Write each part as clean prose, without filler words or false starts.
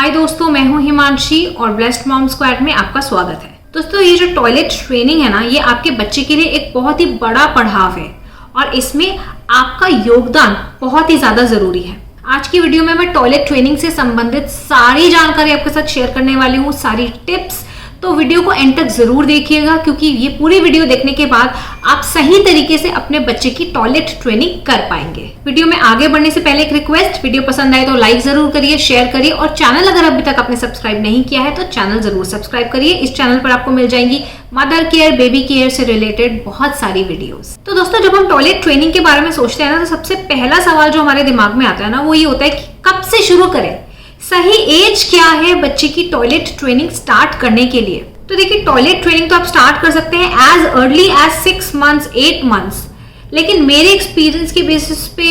हाय दोस्तों, मैं हूं हिमांशी और ब्लेस्ड मॉम स्क्वाड में आपका स्वागत है। दोस्तों, ये जो टॉयलेट ट्रेनिंग है ना, ये आपके बच्चे के लिए एक बहुत ही बड़ा पड़ाव है और इसमें आपका योगदान बहुत ही ज्यादा जरूरी है। आज की वीडियो में मैं टॉयलेट ट्रेनिंग से संबंधित सारी जानकारी आपके साथ शेयर करने वाली हूँ, सारी टिप्स। तो वीडियो को एंड तक जरूर देखिएगा क्योंकि ये पूरी वीडियो देखने के बाद आप सही तरीके से अपने बच्चे की टॉयलेट ट्रेनिंग कर पाएंगे। वीडियो में आगे बढ़ने से पहले एक रिक्वेस्ट, वीडियो पसंद आए तो लाइक जरूर करिए, शेयर करिए और चैनल अगर अभी तक आपने सब्सक्राइब नहीं किया है तो चैनल जरूर सब्सक्राइब करिए। इस चैनल पर आपको मिल जाएंगी मदर केयर, बेबी केयर से रिलेटेड बहुत सारी वीडियोस। तो दोस्तों, जब हम टॉयलेट ट्रेनिंग के बारे में सोचते हैं ना, तो सबसे पहला सवाल जो हमारे दिमाग में आता है ना, वो ये होता है कि कब से शुरू करें, सही एज क्या है बच्चे की टॉयलेट ट्रेनिंग स्टार्ट करने के लिए। तो देखिए, टॉयलेट ट्रेनिंग तो आप स्टार्ट कर सकते हैं as early as 6 months 8 months, लेकिन मेरे एक्सपीरियंस के बेसिस पे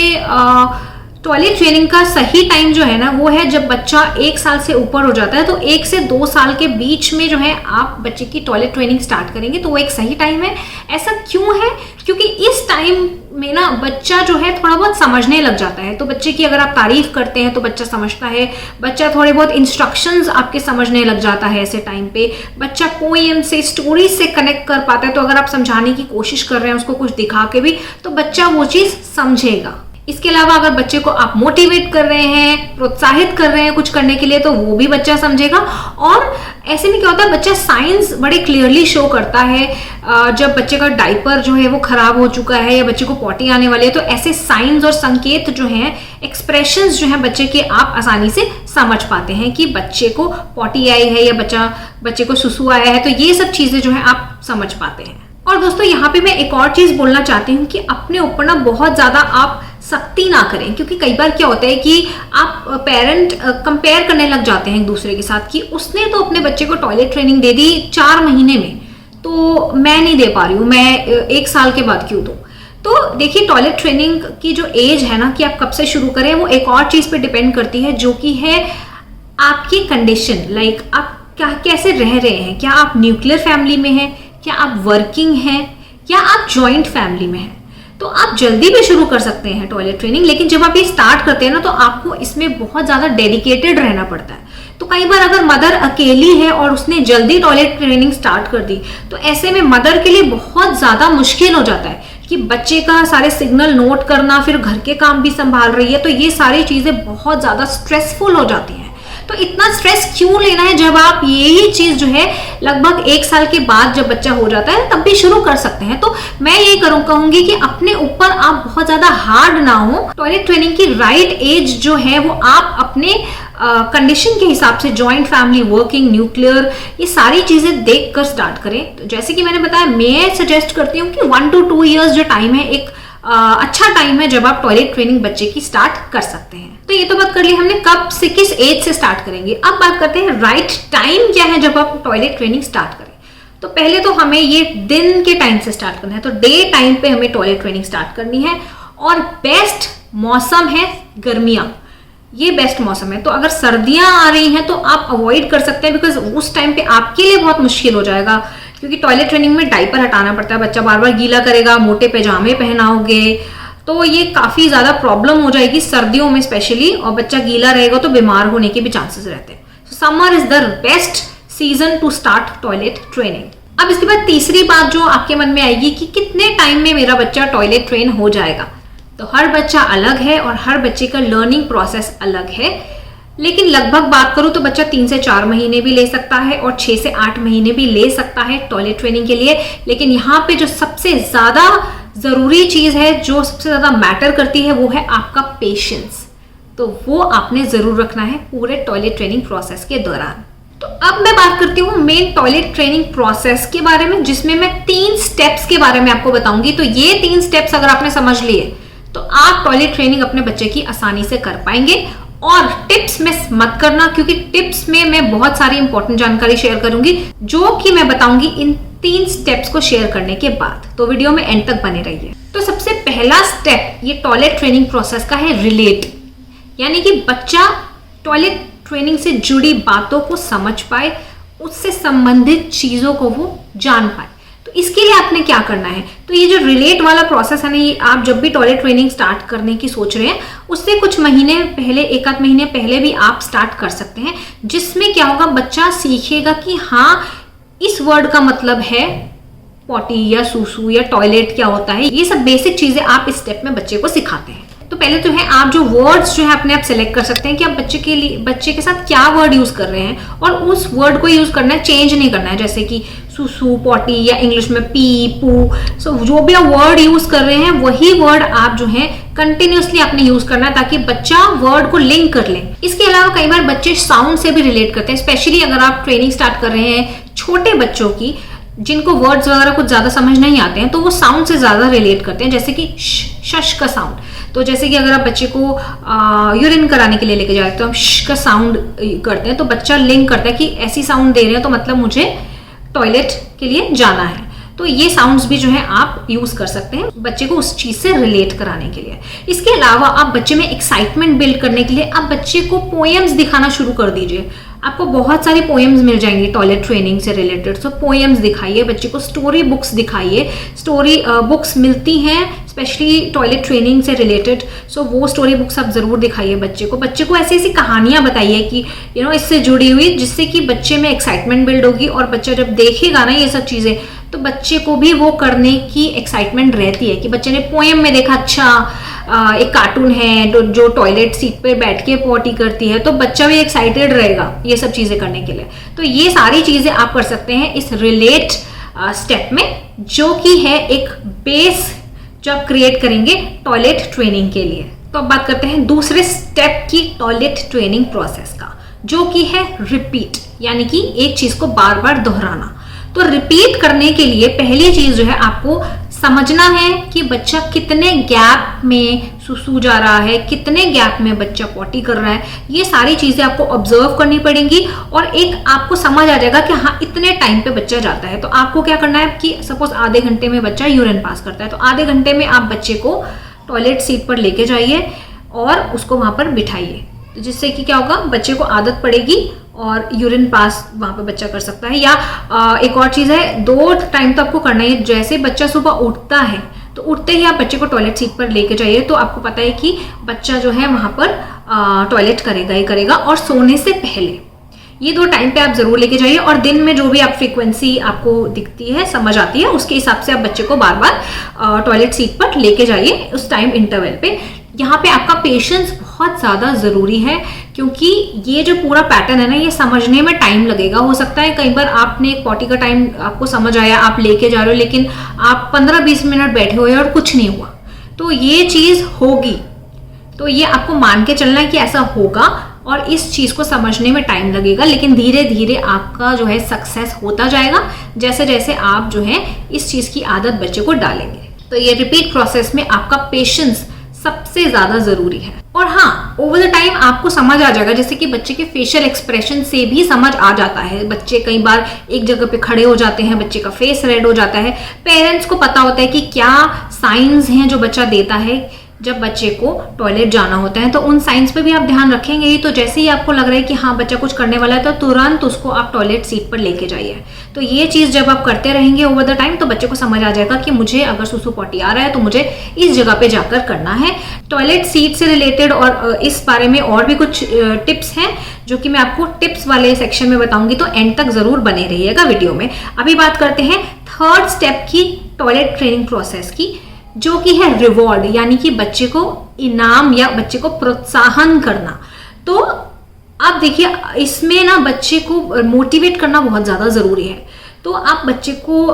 टॉयलेट ट्रेनिंग का सही टाइम जो है ना, वो है जब बच्चा 1 साल से ऊपर हो जाता है। तो 1 से 2 साल के बीच में जो है आप बच्चे की टॉयलेट ट्रेनिंग स्टार्ट करेंगे तो वो एक सही टाइम है। ऐसा क्यों है? क्योंकि इस टाइम में ना बच्चा जो है थोड़ा बहुत समझने लग जाता है। तो बच्चे की अगर आप तारीफ करते हैं तो बच्चा समझता है, बच्चा थोड़े बहुत इंस्ट्रक्शंस आपके समझने लग जाता है। ऐसे टाइम पे बच्चा पोएम से, स्टोरी से कनेक्ट कर पाता है। तो अगर आप समझाने की कोशिश कर रहे हैं उसको कुछ दिखा के भी, तो बच्चा वो चीज समझेगा। इसके अलावा अगर बच्चे को आप मोटिवेट कर रहे हैं, प्रोत्साहित कर रहे हैं कुछ करने के लिए, तो वो भी बच्चा समझेगा। और ऐसे में क्या होता है, बच्चा साइंस बड़े क्लियरली शो करता है। जब बच्चे का डायपर जो है वो खराब हो चुका है या बच्चे को पॉटी आने वाली है, तो ऐसे साइंस और संकेत जो हैं, एक्सप्रेशंस जो हैं बच्चे के, आप आसानी से समझ पाते हैं कि बच्चे को पॉटी आई है या बच्चे को सुसु आया है। तो ये सब चीजें जो है आप समझ पाते हैं। और दोस्तों, यहाँ पे मैं एक और चीज बोलना चाहती हूँ कि अपने ऊपर ना बहुत ज्यादा आप सख्ती ना करें, क्योंकि कई बार क्या होता है कि आप पेरेंट कंपेयर करने लग जाते हैं एक दूसरे के साथ कि उसने तो अपने बच्चे को टॉयलेट ट्रेनिंग दे दी 4 महीने में, तो मैं नहीं दे पा रही हूँ, मैं 1 साल के बाद क्यों दूं। तो देखिए, टॉयलेट ट्रेनिंग की जो एज है ना, कि आप कब से शुरू करें, वो एक और चीज पे डिपेंड करती है, जो कि है आपकी कंडीशन। लाइक आप कैसे रह रहे हैं, क्या आप न्यूक्लियर फैमिली में हैं, क्या आप वर्किंग हैं, या आप ज्वाइंट फैमिली में हैं। तो आप जल्दी भी शुरू कर सकते हैं टॉयलेट ट्रेनिंग, लेकिन जब आप ये स्टार्ट करते हैं ना, तो आपको इसमें बहुत ज्यादा डेडिकेटेड रहना पड़ता है। तो कई बार अगर मदर अकेली है और उसने जल्दी टॉयलेट ट्रेनिंग स्टार्ट कर दी, तो ऐसे में मदर के लिए बहुत ज्यादा मुश्किल हो जाता है कि बच्चे का सारे सिग्नल नोट करना, फिर घर के काम भी संभाल रही है, तो ये सारी चीजें बहुत ज्यादा स्ट्रेसफुल हो जाती हैं। तो इतना स्ट्रेस क्यों लेना है, जब आप यही चीज जो है लगभग 1 साल के बाद जब बच्चा हो जाता है तब भी शुरू कर सकते हैं। तो मैं ये कहूंगी कि अपने ऊपर आप बहुत ज्यादा हार्ड ना हो। टॉयलेट ट्रेनिंग की राइट एज जो है वो आप अपने कंडीशन के हिसाब से, जॉइंट फैमिली, वर्किंग, न्यूक्लियर, ये सारी चीजें देख कर स्टार्ट करें। तो जैसे कि मैंने बताया, मैं सजेस्ट करती हूँ कि 1 to 2 years जो टाइम है, एक अच्छा टाइम है जब आप टॉयलेट ट्रेनिंग बच्चे की स्टार्ट कर सकते हैं। तो ये तो बात कर ली हमने कब से, किस एज से स्टार्ट करेंगे। अब बात करते हैं राइट टाइम क्या है जब आप टॉयलेट ट्रेनिंग स्टार्ट करें। तो पहले तो हमें ये दिन के टाइम से स्टार्ट करना है, तो डे टाइम पे हमें टॉयलेट ट्रेनिंग स्टार्ट करनी है। और बेस्ट मौसम है गर्मियां, ये बेस्ट मौसम है। तो अगर सर्दियां आ रही हैं तो आप अवॉइड कर सकते हैं, बिकॉज उस टाइम पे आपके लिए बहुत मुश्किल हो जाएगा, क्योंकि टॉयलेट ट्रेनिंग में डायपर हटाना पड़ता है, बच्चा बार बार गीला करेगा, मोटे पैजामे पहनाओगे, तो ये काफी ज्यादा प्रॉब्लम हो जाएगी सर्दियों में स्पेशली, और बच्चा गीला रहेगा तो बीमार होने के भी चांसेस रहते हैं। Summer is the best season two start toilet training. अब इसके बाद तीसरी बात जो आपके मन में आएगी कि कितने टाइम में मेरा बच्चा टॉयलेट ट्रेन हो जाएगा। तो हर बच्चा अलग है और हर बच्चे का लर्निंग प्रोसेस अलग है, लेकिन लगभग बात करूं तो बच्चा 3 से 4 महीने भी ले सकता है और 6 से 8 महीने भी ले सकता है टॉयलेट ट्रेनिंग के लिए। लेकिन यहाँ पे जो सबसे ज्यादा जरूरी चीज है, जो सबसे ज्यादा मैटर करती है, वो है आपका पेशेंस। तो वो आपने जरूर रखना है पूरे टॉयलेट ट्रेनिंग प्रोसेस के दौरान। तो अब मैं बात करती हूँ मेन टॉयलेट ट्रेनिंग प्रोसेस के बारे में, जिसमें मैं 3 स्टेप्स के बारे में आपको बताऊंगी। तो ये 3 स्टेप्स अगर आपने समझ लिए तो आप टॉयलेट ट्रेनिंग अपने बच्चे की आसानी से कर पाएंगे। और टिप्स मिस मत करना, क्योंकि टिप्स में मैं बहुत सारी इंपॉर्टेंट जानकारी शेयर करूंगी, जो कि मैं बताऊंगी इन 3 स्टेप्स को शेयर करने के बाद। तो वीडियो में एंड तक बने रहिए। तो सबसे पहला स्टेप ये टॉयलेट ट्रेनिंग प्रोसेस का है रिलेट, यानी कि बच्चा टॉयलेट ट्रेनिंग से जुड़ी बातों को समझ पाए, उससे संबंधित चीजों को वो जान पाए। तो इसके लिए आपने क्या करना है, तो ये जो रिलेट वाला प्रोसेस है ना, ये आप जब भी टॉयलेट ट्रेनिंग स्टार्ट करने की सोच रहे हैं उससे कुछ महीने पहले, एक आध महीने पहले भी आप स्टार्ट कर सकते हैं, जिसमें क्या होगा, बच्चा सीखेगा कि हाँ इस वर्ड का मतलब है पॉटी या सूसू या टॉयलेट क्या होता है। ये सब बेसिक चीजें आप इस स्टेप में बच्चे को सिखाते हैं। तो पहले तो है आप जो वर्ड्स जो है अपने आप सेलेक्ट कर सकते हैं कि आप बच्चे के साथ क्या वर्ड यूज कर रहे हैं, और उस वर्ड को यूज करना है, चेंज नहीं करना है, जैसे कि सुसु, पॉटी या इंग्लिश में पी, पू। सो जो भी आप वर्ड यूज कर रहे हैं वही वर्ड आप जो है कंटिन्यूसली आपने यूज करना है, ताकि बच्चा वर्ड को लिंक कर ले। इसके अलावा कई बार बच्चे साउंड से भी रिलेट करते हैं, स्पेशली अगर आप ट्रेनिंग स्टार्ट कर रहे हैं छोटे बच्चों की, जिनको वर्ड्स वगैरह कुछ ज्यादा समझ नहीं आते हैं, तो वो साउंड से ज्यादा रिलेट करते हैं, जैसे कि शश का साउंड। तो जैसे कि अगर आप बच्चे को यूरिन कराने के लिए लेके जा रहे हैं तो हम श का साउंड करते हैं, तो बच्चा लिंक करता है कि ऐसी साउंड दे रहे हैं तो मतलब मुझे टॉयलेट के लिए जाना है। तो ये साउंड्स भी जो है आप यूज कर सकते हैं बच्चे को उस चीज से रिलेट कराने के लिए। इसके अलावा आप बच्चे में एक्साइटमेंट बिल्ड करने के लिए आप बच्चे को पोएम्स दिखाना शुरू कर दीजिए। आपको बहुत सारी पोएम्स मिल जाएंगी टॉयलेट ट्रेनिंग से रिलेटेड, सो पोएम्स दिखाइए बच्चे को, स्टोरी बुक्स दिखाइए। स्टोरी बुक्स मिलती हैं स्पेशली टॉयलेट ट्रेनिंग से रिलेटेड, सो वो स्टोरी बुक्स आप जरूर दिखाइए बच्चे को ऐसी ऐसी कहानियां बताइए कि इससे जुड़ी हुई, जिससे कि बच्चे में एक्साइटमेंट बिल्ड होगी, और बच्चा जब देखेगा ना ये सब चीजें तो बच्चे को भी वो करने की एक्साइटमेंट रहती है कि बच्चे ने पोएम में देखा, अच्छा एक कार्टून है जो टॉयलेट सीट पे बैठ के पॉटी करती है, तो बच्चा भी एक्साइटेड रहेगा ये सब चीजें करने के लिए। तो ये सारी चीजें आप कर सकते हैं इस रिलेट स्टेप में, जो कि है एक बेस जो आप क्रिएट करेंगे टॉयलेट ट्रेनिंग के लिए। तो अब बात करते हैं दूसरे स्टेप की टॉयलेट ट्रेनिंग प्रोसेस का, जो कि है रिपीट, यानी कि एक चीज को बार बार दोहराना। तो रिपीट करने के लिए पहली चीज जो है आपको समझना है कि बच्चा कितने गैप में सुसु जा रहा है, कितने गैप में बच्चा पॉटी कर रहा है। ये सारी चीजें आपको ऑब्जर्व करनी पड़ेंगी, और एक आपको समझ आ जाएगा कि हाँ इतने टाइम पे बच्चा जाता है। तो आपको क्या करना है कि सपोज आधे घंटे में बच्चा यूरिन पास करता है, तो आधे घंटे में आप बच्चे को टॉयलेट सीट पर लेके जाइए और उसको वहां पर बिठाइए, तो जिससे कि क्या होगा, बच्चे को आदत पड़ेगी और यूरिन पास वहां पे बच्चा कर सकता है। या एक और चीज है, 2 टाइम तो आपको करना है। जैसे बच्चा सुबह उठता है तो उठते ही आप बच्चे को टॉयलेट सीट पर लेके जाइए, तो आपको पता है कि बच्चा जो है वहां पर टॉयलेट करेगा ही करेगा। और सोने से पहले ये 2 टाइम पे आप जरूर लेके जाइए, और दिन में जो भी आप फ्रीक्वेंसी आपको दिखती है, समझ आती है, उसके हिसाब से आप बच्चे को बार बार टॉयलेट सीट पर लेके जाइए उस टाइम इंटरवल पे। यहाँ पे आपका पेशेंस बहुत ज़्यादा ज़रूरी है, क्योंकि ये जो पूरा पैटर्न है ना, ये समझने में टाइम लगेगा। हो सकता है कई बार आपने एक पॉटी का टाइम आपको समझ आया, आप लेके जा रहे हो, लेकिन आप 15-20 मिनट बैठे हुए और कुछ नहीं हुआ, तो ये चीज़ होगी। तो ये आपको मान के चलना है कि ऐसा होगा, और इस चीज़ को समझने में टाइम लगेगा, लेकिन धीरे धीरे आपका जो है सक्सेस होता जाएगा, जैसे जैसे आप जो है इस चीज़ की आदत बच्चे को डालेंगे। तो ये रिपीट प्रोसेस में आपका पेशेंस सबसे ज्यादा जरूरी है। और हाँ, ओवर द टाइम आपको समझ आ जाएगा, जैसे कि बच्चे के फेशियल एक्सप्रेशन से भी समझ आ जाता है। बच्चे कई बार एक जगह पे खड़े हो जाते हैं, बच्चे का फेस रेड हो जाता है। पेरेंट्स को पता होता है कि क्या साइंस हैं जो बच्चा देता है जब बच्चे को टॉयलेट जाना होता है, तो उन साइंस पे भी आप ध्यान रखेंगे ही। तो जैसे ही आपको लग रहा है कि हाँ बच्चा कुछ करने वाला है, तो तुरंत उसको आप टॉयलेट सीट पर लेके जाइए। तो ये चीज़ जब आप करते रहेंगे ओवर द टाइम, तो बच्चे को समझ आ जाएगा कि मुझे अगर सुसु पॉटी आ रहा है तो मुझे इस जगह पे जाकर करना है। टॉयलेट सीट से रिलेटेड और इस बारे में और भी कुछ टिप्स हैं जो कि मैं आपको टिप्स वाले सेक्शन में बताऊंगी, तो एंड तक जरूर बने रहिएगा वीडियो में। अभी बात करते हैं थर्ड स्टेप की टॉयलेट ट्रेनिंग प्रोसेस की, जो कि है रिवॉर्ड, यानी कि बच्चे को इनाम या बच्चे को प्रोत्साहन करना। तो आप देखिए, इसमें ना बच्चे को मोटिवेट करना बहुत ज़्यादा ज़रूरी है। तो आप बच्चे को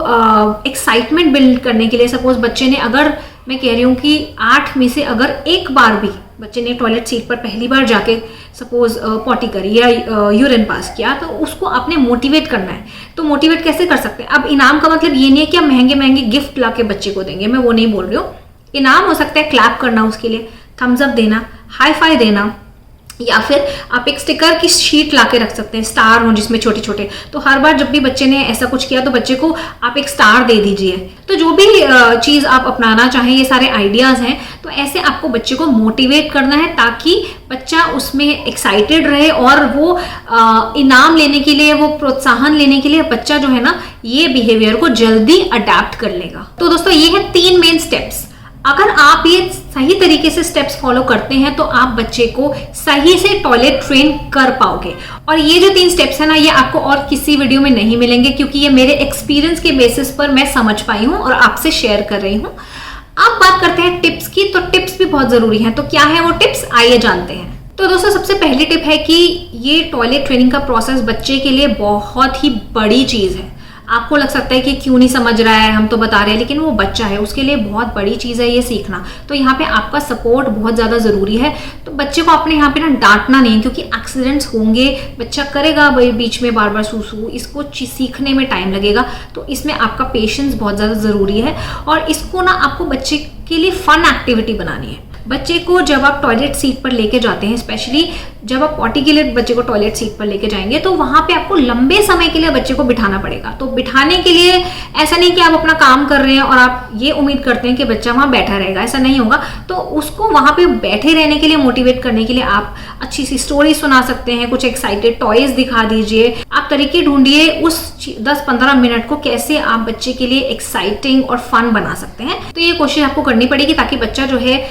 एक्साइटमेंट बिल्ड करने के लिए, सपोज बच्चे ने, अगर मैं कह रही हूँ कि 8 में से अगर एक बार भी बच्चे ने टॉयलेट सीट पर पहली बार जाके सपोज पॉटी करी या यूरिन पास किया, तो उसको आपने मोटिवेट करना है। तो मोटिवेट कैसे कर सकते हैं? अब इनाम का मतलब ये नहीं है कि आप महंगे महंगे गिफ्ट ला के बच्चे को देंगे, मैं वो नहीं बोल रही हूँ। इनाम हो सकता है क्लैप करना उसके लिए, थम्स अप देना, हाई फाई देना, या फिर आप एक स्टिकर की शीट ला के रख सकते हैं, स्टार हो जिसमें छोटे छोटे। तो हर बार जब भी बच्चे ने ऐसा कुछ किया तो बच्चे को आप एक स्टार दे दीजिए। तो जो भी चीज़ आप अपनाना चाहें, ये सारे आइडियाज़ हैं, तो ऐसे आपको बच्चे को मोटिवेट करना है ताकि बच्चा उसमें एक्साइटेड रहे, और वो इनाम लेने के लिए, वो प्रोत्साहन लेने के लिए बच्चा जो है ना, ये बिहेवियर को जल्दी अडेप्ट कर लेगा। तो दोस्तों, ये है 3 मेन स्टेप्स। अगर आप ये सही तरीके से स्टेप्स फॉलो करते हैं तो आप बच्चे को सही से टॉयलेट ट्रेन कर पाओगे। और ये जो 3 स्टेप्स है ना, ये आपको और किसी वीडियो में नहीं मिलेंगे, क्योंकि ये मेरे एक्सपीरियंस के बेसिस पर मैं समझ पाई हूँ और आपसे शेयर कर रही हूँ। अब बात करते हैं टिप्स की, तो टिप्स भी बहुत जरूरी हैं। तो क्या है वो टिप्स, आइए जानते हैं। तो दोस्तों, सबसे पहली टिप है कि ये टॉयलेट ट्रेनिंग का प्रोसेस बच्चे के लिए बहुत ही बड़ी चीज़ है। आपको लग सकता है कि क्यों नहीं समझ रहा है, हम तो बता रहे हैं, लेकिन वो बच्चा है, उसके लिए बहुत बड़ी चीज़ है ये सीखना। तो यहाँ पे आपका सपोर्ट बहुत ज़्यादा ज़रूरी है। तो बच्चे को आपने यहाँ पे ना डांटना नहीं, क्योंकि एक्सीडेंट्स होंगे, बच्चा करेगा बीच में बार बार सूसू, इसको सीखने में टाइम लगेगा। तो इसमें आपका पेशेंस बहुत ज़्यादा ज़रूरी है। और इसको ना आपको बच्चे के लिए फन एक्टिविटी बनानी है। बच्चे को जब आप टॉयलेट सीट पर लेके जाते हैं, स्पेशली जब आप पॉटी के लिए बच्चे को टॉयलेट सीट पर लेके जाएंगे, तो वहां पे आपको लंबे समय के लिए बच्चे को बिठाना पड़ेगा। तो बिठाने के लिए ऐसा नहीं कि आप अपना काम कर रहे हैं और आप ये उम्मीद करते हैं कि बच्चा वहां बैठा रहेगा, ऐसा नहीं होगा। तो उसको वहां पे बैठे रहने के लिए मोटिवेट करने के लिए आप अच्छी सी स्टोरी सुना सकते हैं, कुछ एक्साइटेड टॉयज दिखा दीजिए। आप तरीके ढूंढिए उस 10-15 मिनट को कैसे आप बच्चे के लिए एक्साइटिंग और फन बना सकते हैं। तो ये कोशिश आपको करनी पड़ेगी ताकि बच्चा जो है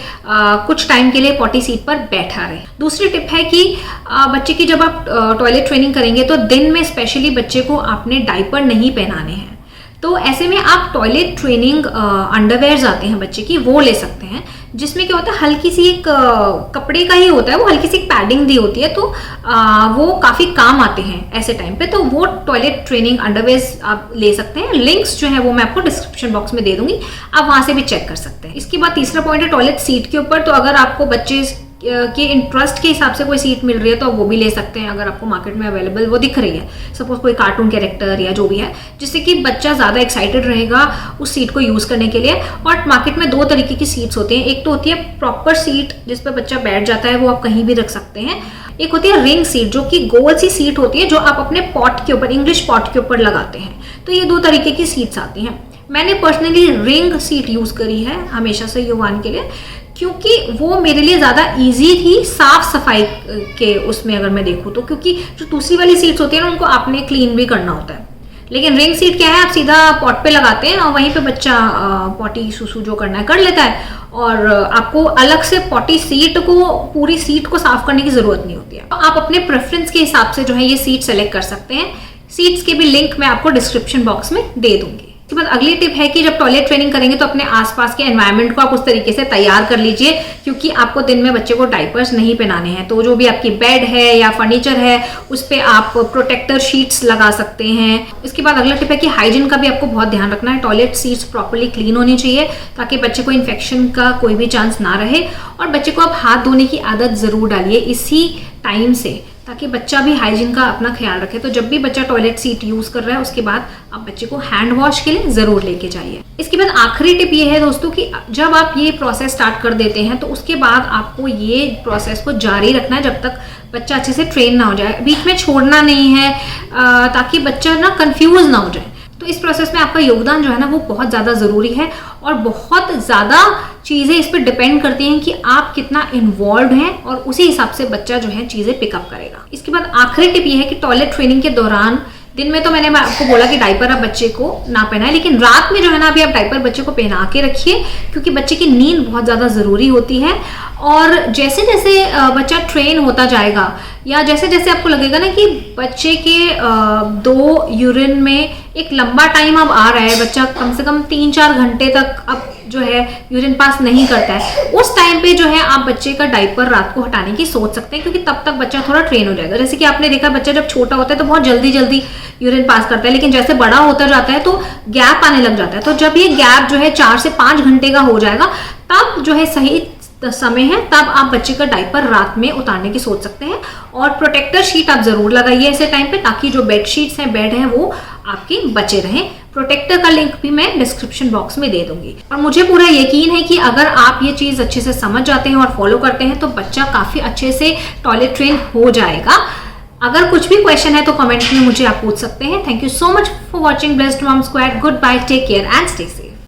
कुछ टाइम के लिए पॉटी सीट पर बैठा रहे। दूसरी टिप है कि बच्चे की जब आप टॉयलेट ट्रेनिंग करेंगे तो दिन में स्पेशली बच्चे को आपने डायपर नहीं पहनाने हैं। तो ऐसे में आप टॉयलेट ट्रेनिंग अंडरवेयर्स आते हैं बच्चे की, वो ले सकते हैं, जिसमें क्या होता है, हल्की सी एक कपड़े का ही होता है, वो हल्की सी पैडिंग दी होती है। तो वो काफ़ी काम आते हैं ऐसे टाइम पे। तो वो टॉयलेट ट्रेनिंग अंडरवेयर्स आप ले सकते हैं। लिंक्स जो है वो मैं आपको डिस्क्रिप्शन बॉक्स में दे दूंगी, आप वहाँ से भी चेक कर सकते हैं। इसके बाद तीसरा पॉइंट है टॉयलेट सीट के ऊपर। तो अगर आपको बच्चे के इंटरेस्ट के हिसाब से कोई सीट मिल रही है तो वो भी ले सकते हैं, अगर आपको मार्केट में अवेलेबल वो दिख रही है। सपोज कोई कार्टून कैरेक्टर या जो भी है, जिससे कि बच्चा ज़्यादा एक्साइटेड रहेगा उस सीट को यूज़ करने के लिए। और मार्केट में 2 तरीके की सीट्स होती हैं। एक तो होती है प्रॉपर सीट जिस पर बच्चा बैठ जाता है, वो आप कहीं भी रख सकते हैं। एक होती है रिंग सीट, जो कि गोल सी सीट होती है, जो आप अपने पॉट के ऊपर, इंग्लिश पॉट के ऊपर लगाते हैं। तो ये 2 तरीके की सीट्स आती हैं। मैंने पर्सनली रिंग सीट यूज़ करी है हमेशा से युवान के लिए, क्योंकि वो मेरे लिए ज़्यादा इजी थी साफ सफाई के उसमें अगर मैं देखूँ तो। क्योंकि जो दूसरी वाली सीट्स होती है ना, उनको आपने क्लीन भी करना होता है। लेकिन रिंग सीट क्या है, आप सीधा पॉट पे लगाते हैं और वहीं पे बच्चा पॉटी सुसु जो करना है कर लेता है, और आपको अलग से पॉटी सीट को, पूरी सीट को साफ करने की ज़रूरत नहीं होती है। तो आप अपने प्रेफरेंस के हिसाब से जो है ये सीट सेलेक्ट कर सकते हैं। सीट्स के भी लिंक मैं आपको डिस्क्रिप्शन बॉक्स में दे दूंगी। इसके बाद अगली टिप है कि जब टॉयलेट ट्रेनिंग करेंगे तो अपने आसपास के एनवायरनमेंट को आप उस तरीके से तैयार कर लीजिए, क्योंकि आपको दिन में बच्चे को डाइपर्स नहीं पहनाने हैं। तो जो भी आपकी बेड है या फर्नीचर है, उस पर आप प्रोटेक्टर शीट्स लगा सकते हैं। इसके बाद अगला टिप है कि हाइजीन का भी आपको बहुत ध्यान रखना है। टॉयलेट सीट्स प्रॉपर्ली क्लीन होनी चाहिए ताकि बच्चे को इन्फेक्शन का कोई भी चांस ना रहे। और बच्चे को आप हाथ धोने की आदत जरूर डालिए इसी टाइम से, ताकि बच्चा भी हाइजीन का अपना ख्याल रखे। तो जब भी बच्चा टॉयलेट सीट यूज कर रहा है, उसके बाद आप बच्चे को हैंड वॉश के लिए जरूर लेके जाइए। इसके बाद आखिरी टिप ये है दोस्तों कि जब आप ये प्रोसेस स्टार्ट कर देते हैं तो उसके बाद आपको ये प्रोसेस को जारी रखना है जब तक बच्चा अच्छे से ट्रेन ना हो जाए। बीच में छोड़ना नहीं है, ताकि बच्चा ना कंफ्यूज ना हो जाए। तो इस प्रोसेस में आपका योगदान जो है ना, वो बहुत ज़्यादा ज़रूरी है। और बहुत ज़्यादा चीज़ें इस पर डिपेंड करती हैं कि आप कितना इन्वॉल्व हैं, और उसी हिसाब से बच्चा जो है चीज़ें पिकअप करेगा। इसके बाद आखिरी टिप ये है कि टॉयलेट ट्रेनिंग के दौरान, दिन में तो मैंने आपको बोला कि डायपर आप बच्चे को ना पहनाए, लेकिन रात में जो है ना, अभी आप डायपर बच्चे को पहना के रखिए, क्योंकि बच्चे की नींद बहुत ज़्यादा ज़रूरी होती है। और जैसे जैसे बच्चा ट्रेन होता जाएगा, या जैसे जैसे आपको लगेगा ना कि बच्चे के 2 यूरिन में एक लंबा टाइम अब आ रहा है, बच्चा कम से कम 3-4 घंटे तक अब जो है यूरिन पास नहीं करता है, उस टाइम पे जो है आप बच्चे का डायपर रात को हटाने की सोच सकते हैं, क्योंकि तब तक बच्चा थोड़ा ट्रेन हो जाएगा। जैसे कि आपने देखा, बच्चा जब छोटा होता है तो बहुत जल्दी जल्दी यूरिन पास करता है, लेकिन जैसे बड़ा होता जाता है तो गैप आने लग जाता है। तो जब ये गैप जो है 4 से 5 घंटे का हो जाएगा, तब जो है सही समय है, तब आप बच्चे का डायपर रात में उतारने की सोच सकते हैं। और प्रोटेक्टर शीट आप जरूर लगाइए ऐसे टाइम पे, ताकि जो बेड शीट्स हैं, बेड हैं, वो आपके बचे रहें। प्रोटेक्टर का लिंक भी मैं डिस्क्रिप्शन बॉक्स में दे दूंगी। और मुझे पूरा यकीन है कि अगर आप ये चीज अच्छे से समझ जाते हैं और फॉलो करते हैं तो बच्चा काफी अच्छे से टॉयलेट ट्रेन हो जाएगा। अगर कुछ भी क्वेश्चन है तो कमेंट में मुझे आप पूछ सकते हैं। Thank you so much for watching blessed mom squad. Goodbye, take care and stay safe.